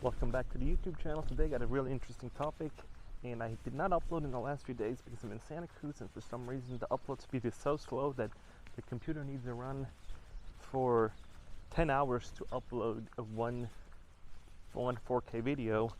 Welcome back to the YouTube channel. Today I got a really interesting topic, and I did not upload in the last few days because I'm in Santa Cruz, and for some reason the upload speed is so slow that the computer needs to run for 10 hours to upload one 4K video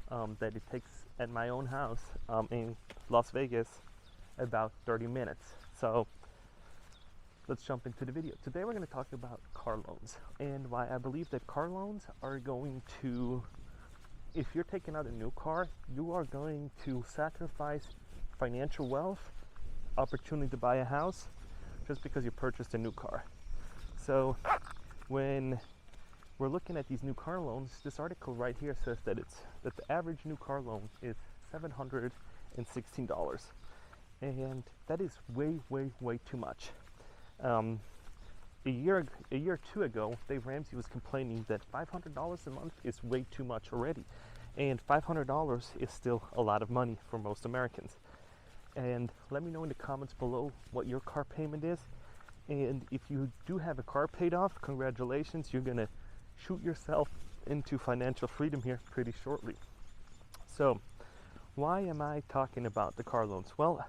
that it takes at my own house in Las Vegas about 30 minutes. So let's jump into the video. Today we're going to talk about car loans and why I believe that car loans are going to, if you're taking out a new car, you are going to sacrifice financial wealth, opportunity to buy a house, just because you purchased a new car. So when we're looking at these new car loans, this article right here says that the average new car loan is $716, and that is way too much. A year or two ago, Dave Ramsey was complaining that $500 a month is way too much already, and $500 is still a lot of money for most Americans. And let me know in the comments below what your car payment is, and if you do have a car paid off, congratulations, you're gonna shoot yourself into financial freedom here pretty shortly. So why am I talking about the car loans? Well,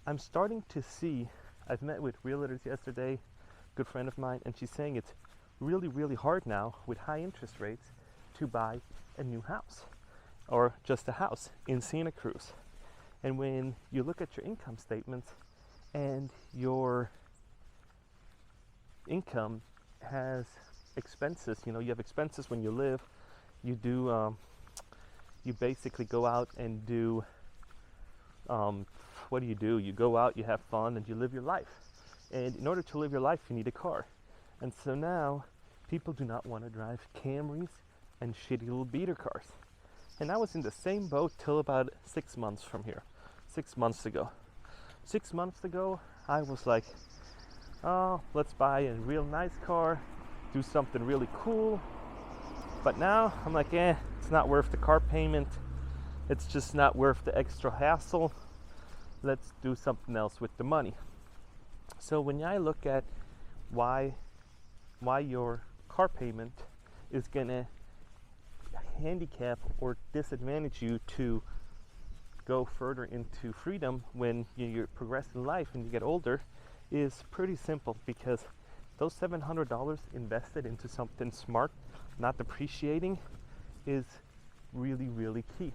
I'm starting to see, I've met with Realtors yesterday, a good friend of mine, and she's saying it's really hard now with high interest rates to buy a new house or just a house in Santa Cruz. And when you look at your income statements and your income has expenses, you have expenses when you live, you basically go out and do, what do? You go out, you have fun, and you live your life. And in order to live your life, you need a car. And so now, people do not want to drive Camrys and shitty little beater cars. And I was in the same boat till about 6 months from here. 6 months ago. 6 months ago, I was like, oh, let's buy a real nice car, do something really cool. But now, I'm like, it's not worth the car payment. It's just not worth the extra hassle. Let's do something else with the money. So when I look at why your car payment is gonna handicap or disadvantage you to go further into freedom when you progress in life and you get older, is pretty simple, because those $700 invested into something smart, not depreciating, is really key.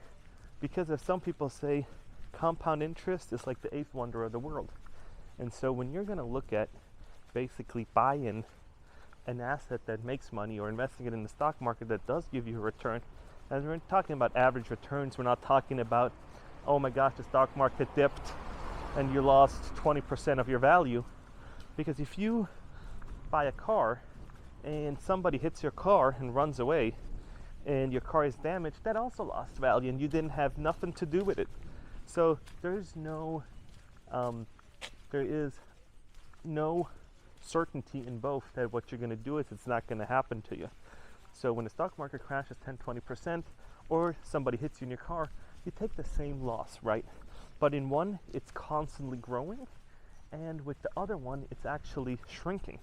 Because as some people say, compound interest is like the eighth wonder of the world. And so when you're going to look at basically buying an asset that makes money or investing it in the stock market that does give you a return, and we're talking about average returns, we're not talking about, oh my gosh, the stock market dipped and you lost 20% of your value. Because if you buy a car and somebody hits your car and runs away and your car is damaged, that also lost value and you didn't have nothing to do with it. So there is no certainty in both that what you're going to do is it's not going to happen to you. So when the stock market crashes 10-20% or somebody hits you in your car, you take the same loss, right? But in one, it's constantly growing, and with the other one, it's actually shrinking.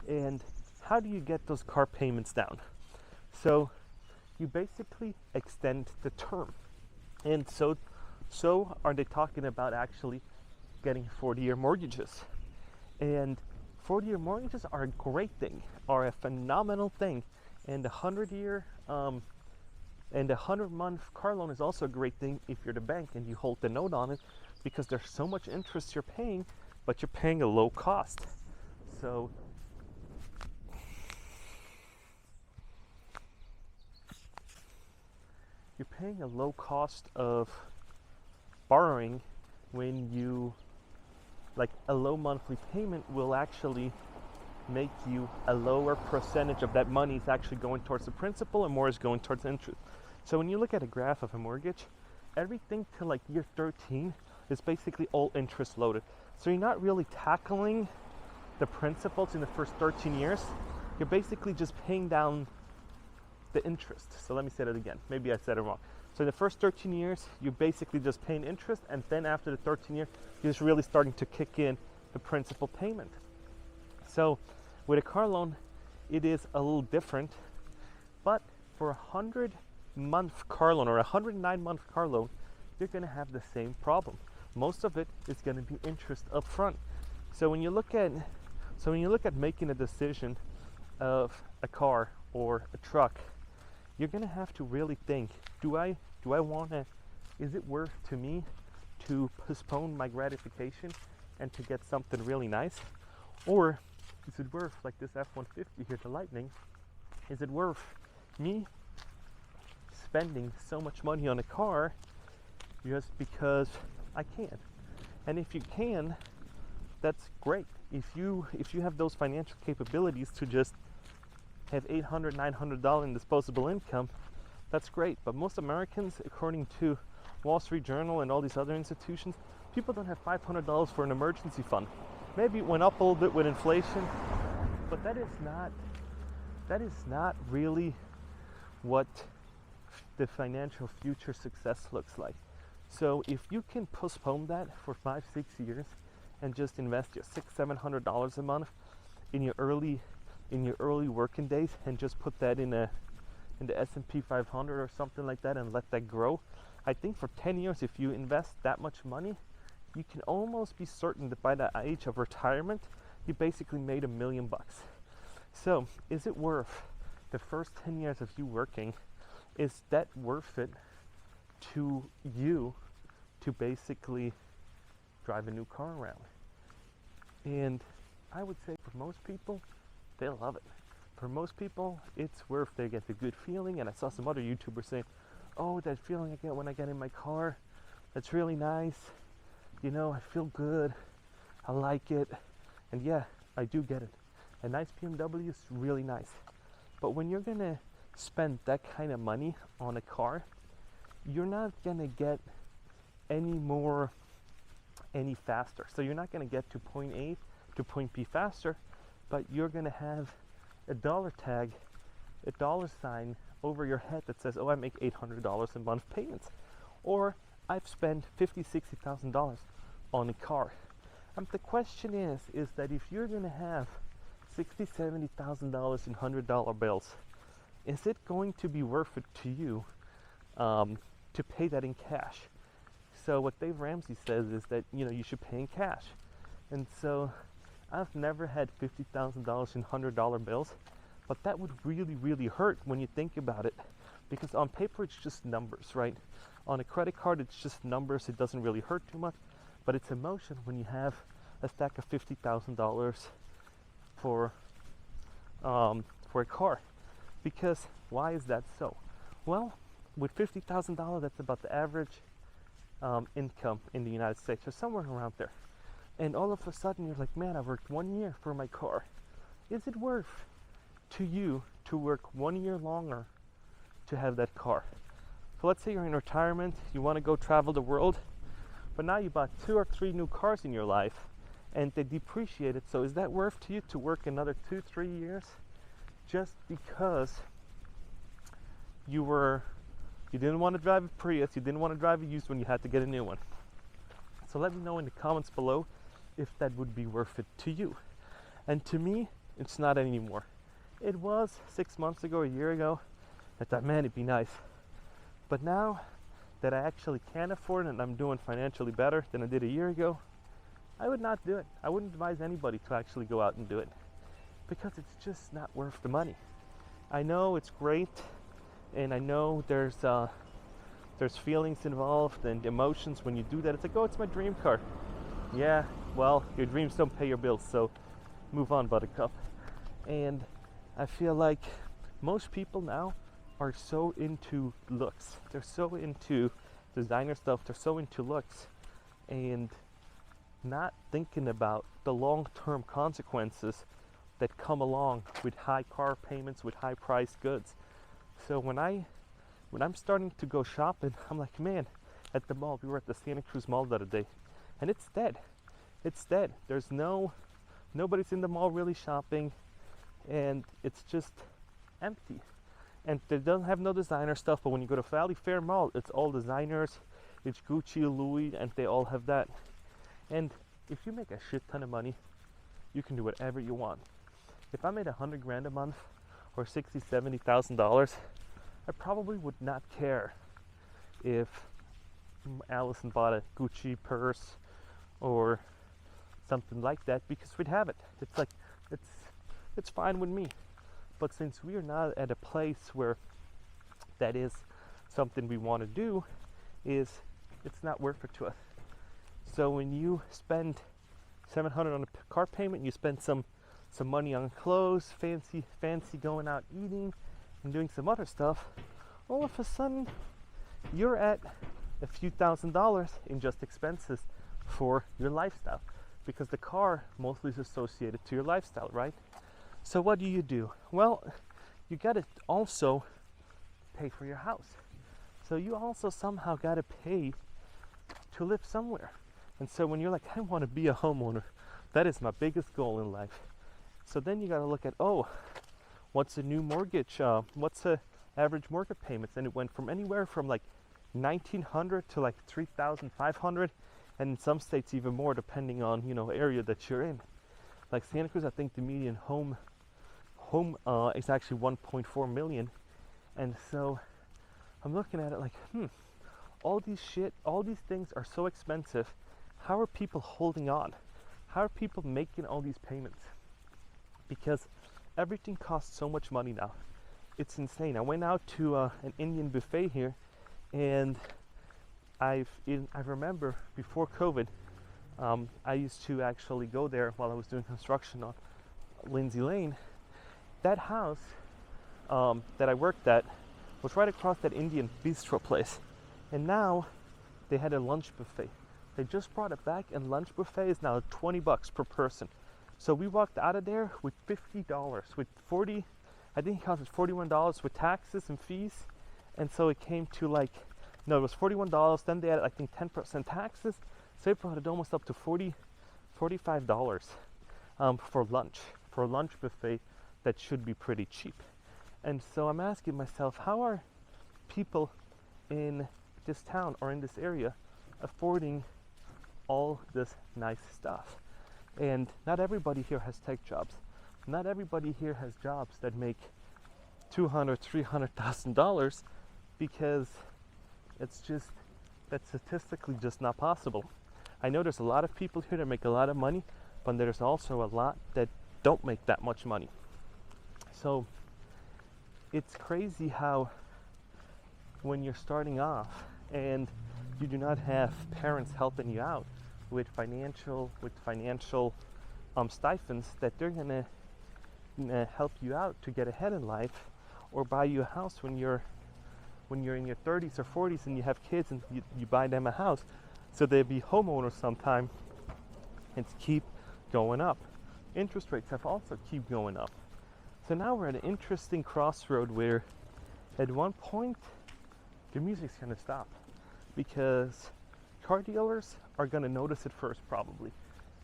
And how do you get those car payments down? So you basically extend the term. And so are they talking about actually getting 40-year mortgages. And 40-year mortgages are a great thing, are a phenomenal thing. And the 100-year and the 100-month car loan is also a great thing if you're the bank and you hold the note on it, because there's so much interest you're paying, but you're paying a low cost. So you're paying a low cost of borrowing when you, like, a low monthly payment will actually make you a lower percentage of that money is actually going towards the principal and more is going towards interest. So when you look at a graph of a mortgage, everything till like year 13 is basically all interest loaded. So you're not really tackling the principals in the first 13 years. You're basically just paying down the interest. So let me say that again. Maybe I said it wrong. So in the first 13 years, you're basically just paying interest, and then after the 13 years, you're just really starting to kick in the principal payment. So with a car loan, it is a little different, but for a 100-month car loan or a 109-month car loan, you're going to have the same problem. Most of it is going to be interest up front. So when you look at making a decision of a car or a truck, you're going to have to really think, do I want to, is it worth to me to postpone my gratification and to get something really nice? Or is it worth, like this F-150 here, the Lightning, is it worth me spending so much money on a car just because I can? And if you can, that's great. If you have those financial capabilities to just have $800, $900 in disposable income, that's great. But most Americans, according to Wall Street Journal and all these other institutions, people don't have $500 for an emergency fund. Maybe it went up a little bit with inflation, but that is not really what the financial future success looks like. So if you can postpone that for 5-6 years and just invest your $600-$700 a month in your early working days and just put that in the S&P 500 or something like that and let that grow, I think for 10 years, if you invest that much money, you can almost be certain that by the age of retirement, you basically made $1 million. So is it worth the first 10 years of you working? Is that worth it to you to basically drive a new car around? And I would say for most people, they love it. For most people, it's worth, they get the good feeling. And I saw some other YouTubers saying, oh, that feeling I get when I get in my car, that's really nice. You know, I feel good. I like it. And yeah, I do get it. A nice BMW is really nice. But when you're going to spend that kind of money on a car, you're not going to get any faster. So you're not going to get to point A to point B faster, but you're going to have a dollar tag, a dollar sign over your head that says, oh, I make $800 a month payments, or I've spent $50,000, $60,000 on a car. The question is that if you're going to have $60,000, $70,000 in $100 bills, is it going to be worth it to you to pay that in cash? So what Dave Ramsey says is that, you know, you should pay in cash. And so I've never had $50,000 in $100 bills, but that would really, really hurt when you think about it, because on paper it's just numbers, right? On a credit card it's just numbers. It doesn't really hurt too much, but it's emotion when you have a stack of $50,000 for a car. Because why is that so? Well, with $50,000, that's about the average income in the United States, or somewhere around there. And all of a sudden you're like, man, I worked 1 year for my car. Is it worth to you to work 1 year longer to have that car? So let's say you're in retirement, you want to go travel the world, but now you bought 2 or 3 new cars in your life and they depreciated. So is that worth to you to work another 2-3 years just because you didn't want to drive a Prius, you didn't want to drive a used one, you had to get a new one? So let me know in the comments below if that would be worth it to you. And to me, it's not anymore. It was 6 months ago, a year ago. I thought, man, it'd be nice. But now that I actually can afford it and I'm doing financially better than I did a year ago, I would not do it. I wouldn't advise anybody to actually go out and do it, because it's just not worth the money. I know it's great, and I know there's feelings involved and emotions when you do that. It's like, oh, it's my dream car. Yeah, well, your dreams don't pay your bills, so move on, buttercup. And I feel like most people now are so into looks. They're so into designer stuff. They're so into looks and not thinking about the long-term consequences that come along with high car payments, with high-priced goods. So when I'm starting to go shopping, I'm like, man, at the mall, we were at the Santa Cruz Mall the other day, and it's dead. It's dead. There's nobody's in the mall really shopping, and it's just empty. And they don't have no designer stuff, but when you go to Valley Fair Mall, it's all designers, it's Gucci, Louis, and they all have that. And if you make a shit ton of money, you can do whatever you want. If I made $100,000 a month or $60,000, $70,000, I probably would not care if Allison bought a Gucci purse or something like that, because we'd have it. It's like it's fine with me. But since we are not at a place where that is something we want to do, it's not worth it to us. So when you spend $700 on a car payment, you spend some money on clothes, fancy going out eating and doing some other stuff, all of a sudden you're at a few $1,000s in just expenses for your lifestyle, because the car mostly is associated to your lifestyle, right? So what do? Well, you gotta also pay for your house. So you also somehow gotta pay to live somewhere. And so when you're like, I want to be a homeowner, that is my biggest goal in life. So then you gotta look at, what's a new mortgage? What's the average mortgage payments? And it went from anywhere from like $1,900 to like $3,500, and in some states even more, depending on area that you're in. Like Santa Cruz, I think the median home is actually 1.4 million. And so I'm looking at it like, all these things are so expensive. How are people holding on? How are people making all these payments? Because everything costs so much money now. It's insane. I went out to an Indian buffet here, and I remember before COVID, I used to actually go there while I was doing construction on Lindsay Lane. That house that I worked at was right across that Indian bistro place, and now they had a lunch buffet. They just brought it back, and lunch buffet is now $20 per person. So we walked out of there with $50, with I think it cost us $41 with taxes and fees, and so it came to it was $41. Then they added, I think, 10% taxes, so it brought it almost up to $45 for a lunch buffet that should be pretty cheap. And so I'm asking myself, how are people in this town or in this area affording all this nice stuff? And not everybody here has tech jobs. Not everybody here has jobs that make $200,000, $300,000, because that's statistically just not possible. I know there's a lot of people here that make a lot of money, but there's also a lot that don't make that much money. So it's crazy how when you're starting off and you do not have parents helping you out with financial stipends, that they're gonna help you out to get ahead in life, or buy you a house when you're in your 30s or 40s and you have kids, and you buy them a house so they'll be homeowners sometime. It's keep going up. Interest rates have also keep going up. So now we're at an interesting crossroad where at one point the music's going to stop, because car dealers are going to notice it first, probably,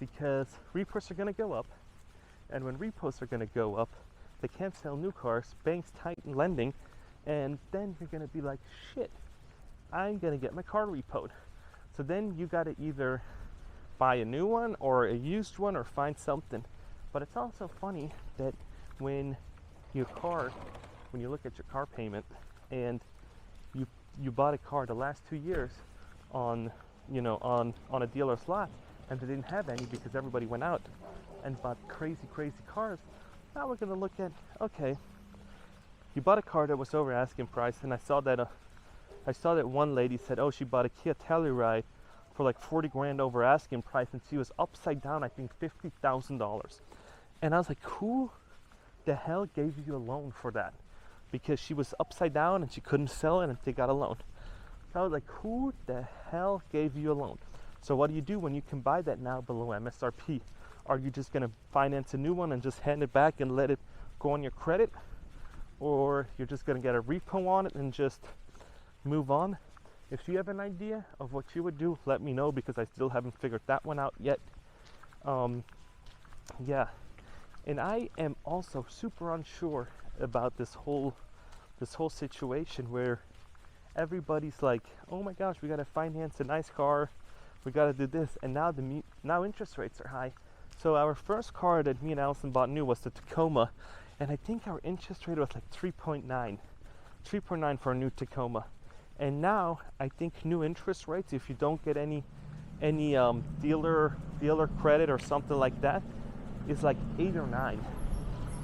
because repos are going to go up, and when repos are going to go up, they can't sell new cars, banks tighten lending, and then you're going to be like, shit, I'm going to get my car repoed. So then you got to either buy a new one or a used one or find something. But it's also funny that when you look at your car payment, and you bought a car the last 2 years on a dealer's lot, and they didn't have any because everybody went out and bought crazy cars. Now we're going to look at, okay, you bought a car that was over asking price, and I saw that one lady said, she bought a Kia Telluride for like 40 grand over asking price, and she was upside down, I think $50,000. And I was like, who the hell gave you a loan for that? Because she was upside down and she couldn't sell it, and they got a loan. So I was like, who the hell gave you a loan? So what do you do when you can buy that now below MSRP? Are you just going to finance a new one and just hand it back and let it go on your credit? Or you're just going to get a repo on it and just move on? If you have an idea of what you would do, let me know, because I still haven't figured that one out yet. Yeah. And I am also super unsure about this whole situation where everybody's like, oh my gosh, we got to finance a nice car, we got to do this, and now interest rates are high. So our first car that me and Allison bought new was the Tacoma, and I think our interest rate was like 3.9. 3.9 for a new Tacoma. And now I think new interest rates, if you don't get any dealer credit or something like that, is like 8 or 9.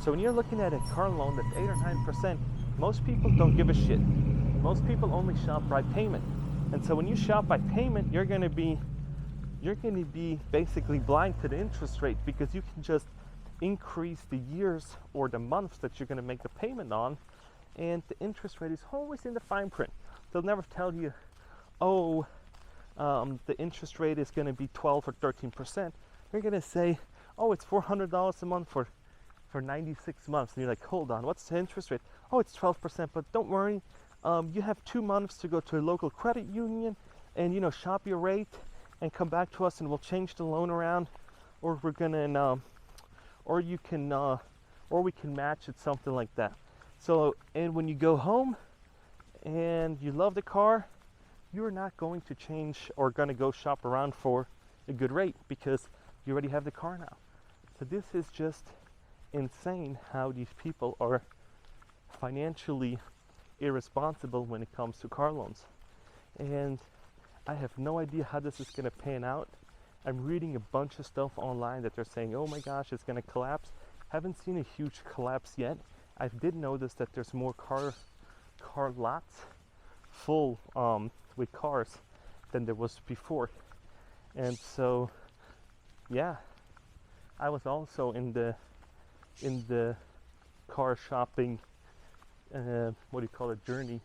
So when you're looking at a car loan that's 8 or 9%, most people don't give a shit. Most people only shop by payment. And so when you shop by payment, you're going to be basically blind to the interest rate, because you can just increase the years or the months that you're going to make the payment on, and the interest rate is always in the fine print. They'll never tell you, oh, the interest rate is going to be 12 or 13%. They're going to say, oh, it's $400 a month for 96 months. And you're like, hold on, what's the interest rate? Oh, it's 12%, but don't worry. You have 2 months to go to a local credit union and, shop your rate and come back to us, and we'll change the loan around, or we're gonna, or we can match it, something like that. So, and when you go home and you love the car, you're not going to change or gonna go shop around for a good rate, because you already have the car now. So this is just insane how these people are financially irresponsible when it comes to car loans. And I have no idea how this is going to pan out. I'm reading a bunch of stuff online that they're saying, oh my gosh, it's going to collapse. Haven't seen a huge collapse yet. I did notice that there's more car lots full with cars than there was before. And so, yeah, I was also in the car shopping journey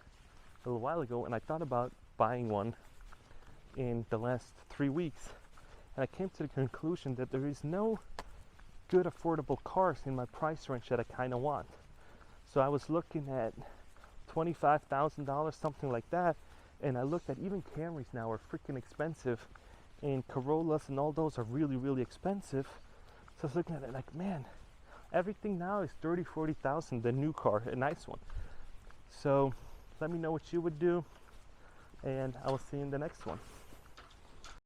a little while ago, and I thought about buying one in the last 3 weeks, and I came to the conclusion that there is no good affordable cars in my price range that I kind of want. So I was looking at $25,000, something like that, and I looked at even Camrys now are freaking expensive, and Corollas and all those are really, really expensive. So I was looking at it like, man, everything now is 30, 40,000, the new car, a nice one. So let me know what you would do, and I will see you in the next one.